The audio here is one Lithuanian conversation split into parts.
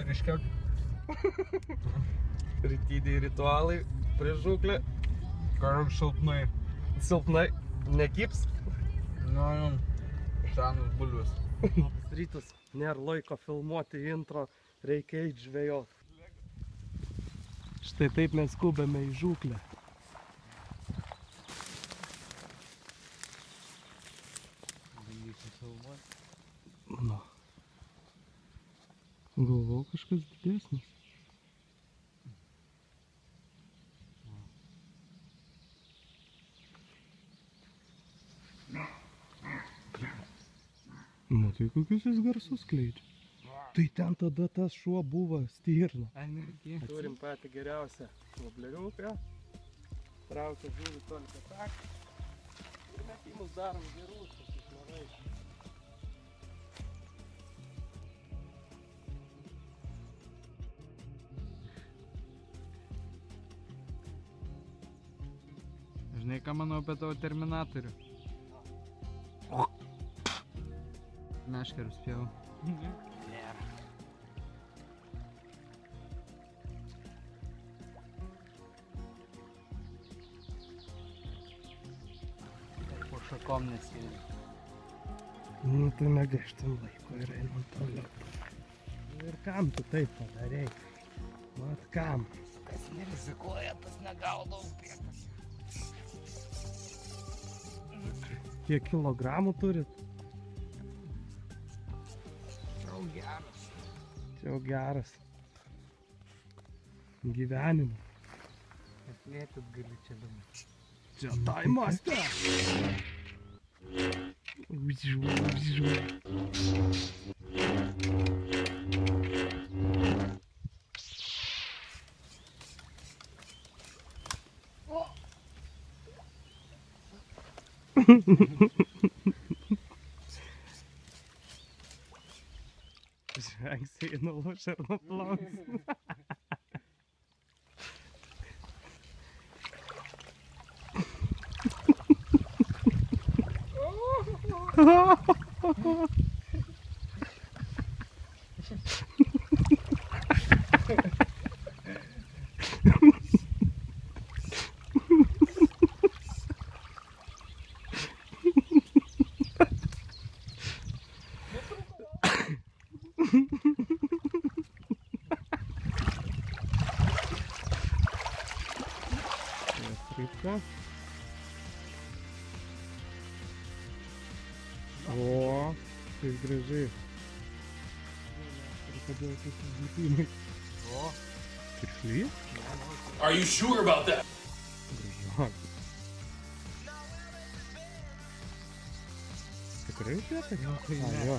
Ryškiau. Rytiniai ritualai prieš žūklę. Karam silpnai. Silpnai. Nekips. Nu, senus bulves. Rytas. Nėra laiko filmuoti intro. Reikia eit žvejot. Štai taip mes skubame į žūklę. Bandysiu filmuoti. Nu. Galvau kažkas didesnis. Matai, kokius jis garsus skleidžia. Tai ten tada tas šuo buvo stirna. Turim patį geriausią vobleriuką. Traukia žuvį tolika tak. Ir metimus darom gerus, tokius marai. Žinai, ką manau apie tavo terminatorių? Meškerius pjau. Po šakom nesėdė. Nu tai negaištam laiko ir einam toliau. Ir kam tu taip padarei? Mat kam? Kas nerizikuoja, tas negaudau upėtas. Kiek kilogramų turit? Jau geras. Čia jau geras. Gyvenimas. Atlėpit gali čia dabar. Čia tai mastė. Žvengsiai nulūš ir nuplauks. Rybka. O, kaip gražiai. Ir kodėl tas įgytimai. O. Kiršly? Are you sure about that? Gražuokas. Tikrai upėtai? A, jo.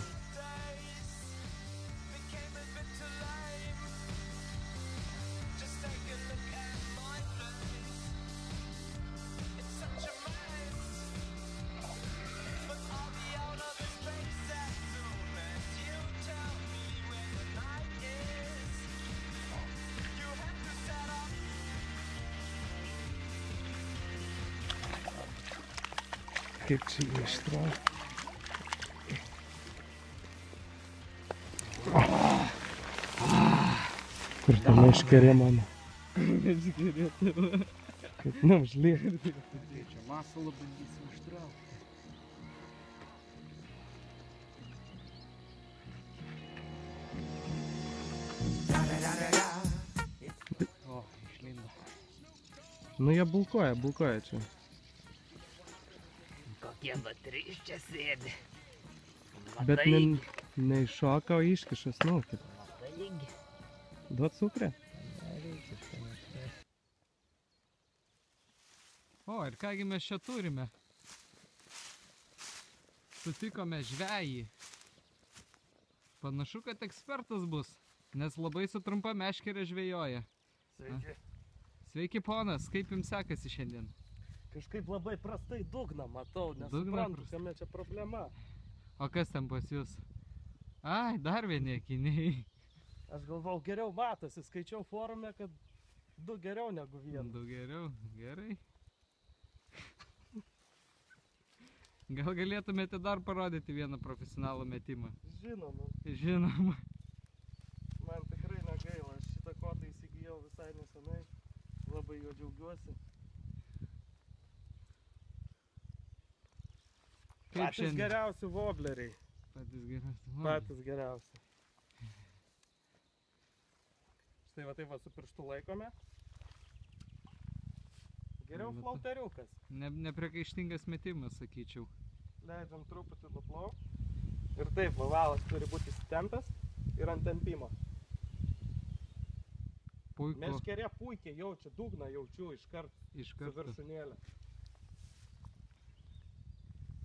Kaip čia ištraukti. Kur ta meškerė mano? Meškerė tavo. Kaip neužliekti. Čia masalą bandysim ištraukti. O, išlindo. Nu jie bulkoja čia. Kokie trys čia sėdi. Bet neiššoka, o iškiša snukį. Duot cukrę? O, ir kągi mes čia turime. Sutikome žvejį. Panašu, kad ekspertas bus, nes labai su trumpa meškerė žvejoja. Sveiki. Sveiki, ponas, kaip jums sekasi šiandien? Kažkaip labai prastai dugną matau, Dugną nesuprantu, prastai. kame čia problema. O kas ten pas jūs? Ai, dar vieni akiniai. Aš galvau, geriau matosi, skaičiau forume, kad du geriau negu vienas. Daug geriau, gerai. Gal galėtumėte dar parodyti vieną profesionalų metimą? Žinoma, Žinoma. man tikrai negaila, aš šitą kotą įsigijau visai nesenai, labai jo džiaugiuosi. Kaip Patys šiandien? geriausi vobleriai, Patys geriausi. patys geriausi. Štai va taip va su pirštu laikome. Geriau Va ta- flauteriukas. Nepriekaištingas metimas, sakyčiau. Leidžiam truputį nuplauk. Ir taip, va, valas turi būti įsitempęs ir ant tempimo. Puiku. Meškerė puikiai jaučia, dugną jaučiu iškart Iš su karto. viršūnėlė.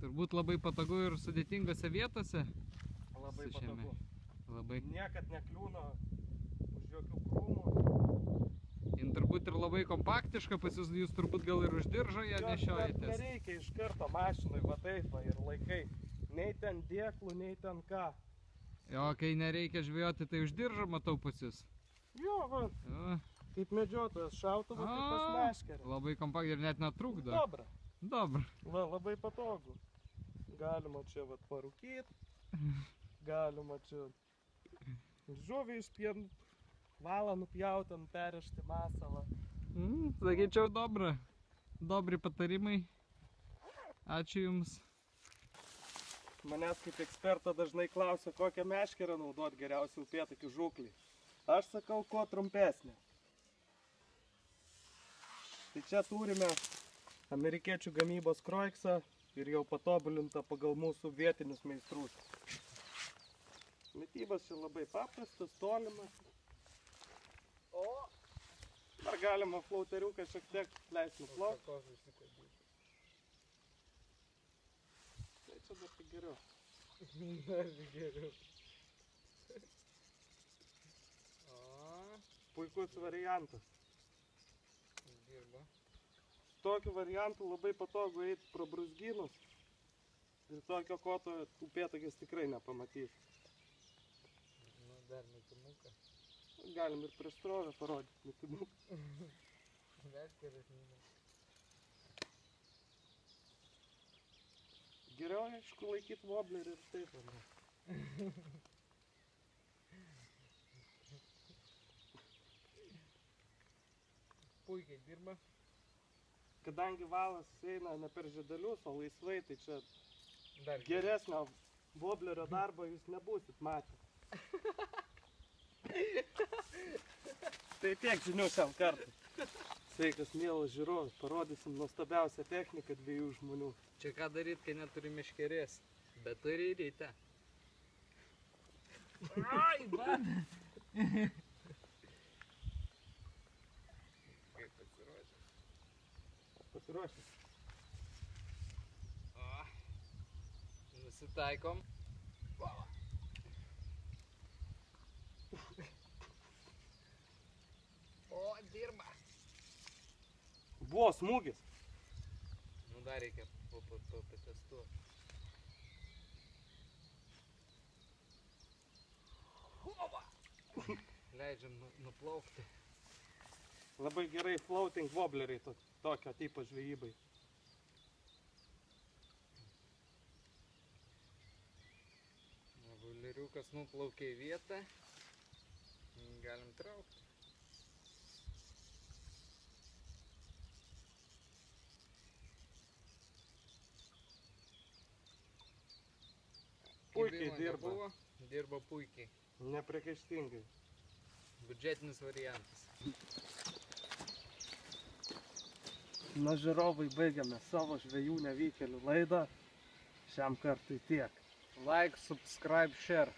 Turbūt labai patogu ir sudėtingose vietose. Labai Su šiame. patogu. Labai. Niekad nekliūna už jokių krūmų. Ir turbūt ir labai kompaktiška, pas jūs turbūt gal ir už diržo ją Jos net nešiojatės. nereikia iš karto mašinui, va taip va, ir laikai. Nei ten dėklų, nei ten ką. O kai nereikia žvejoti, tai už diržo matau pas jūs. Jo, va, O, kaip medžiotojas šautuvas, kaip pas meškerę. labai kompaktiška ir net netrukdo. Dobra, Dobra. va, labai patogu. Galima čia va parūkyt, galima čia žuvį išpien, valą nupjauti, ant perėšti masalą. Sakyčiau, dobra. Dobri patarimai. Ačiū Jums. Manęs kaip eksperto dažnai klausia, kokią meškerę naudot geriausiai upėtakių žūklį. Aš sakau, kuo trumpesnė. Tai čia turime amerikiečių gamybos kroiksą ir jau patobulintą pagal mūsų vietinius meistrus. Mitybas čia labai paprastas, tolimas. O, dar galima flauteriuką šiek tiek leisti nuplaukti. Tai čia dar tik geriau. Dar geriau. Puikus variantas. Dirba. Tokiu variantu labai patogu eiti pro brūzgynus. Ir tokio koto upėtakis tikrai nepamatys. Nu, dar metimuką. Galim ir prieš srovę parodyti metimuką. Meškerės nėra. Geriau, aišku, laikyti woblerį ir taip. Ne? Puikiai dirba. Kadangi valas eina ne per žiedelius, o laisvai, tai čia Dar geresnio woblerio darbo jūs nebūsit matę. Tai tiek žinių šiam kartui. Sveikas, mielas žiūrovas, parodysim nuostabiausią techniką dviejų žmonių. Čia ką daryt, kai neturi meškerės, bet turi ryte. Ai, bana! Kaip pasiruošęs? Pasiruošęs. O, nusitaikom. O, dirba. Buvo smūgis. Nu dar reikia patestuoti. Leidžiam nuplaukti. Labai gerai floating wobbleriai tokio tipo žvejybai. Vobleriukas nuplaukė į vietą. Galim traukti. Puikiai Kibimo dirba. nebuvo, dirba puikiai. Nepriekaištingai. Biudžetinis variantas. Na, žiūrovai, baigiame savo žvejų nevykėlių laidą. Šiam kartui tiek. Like, subscribe, share.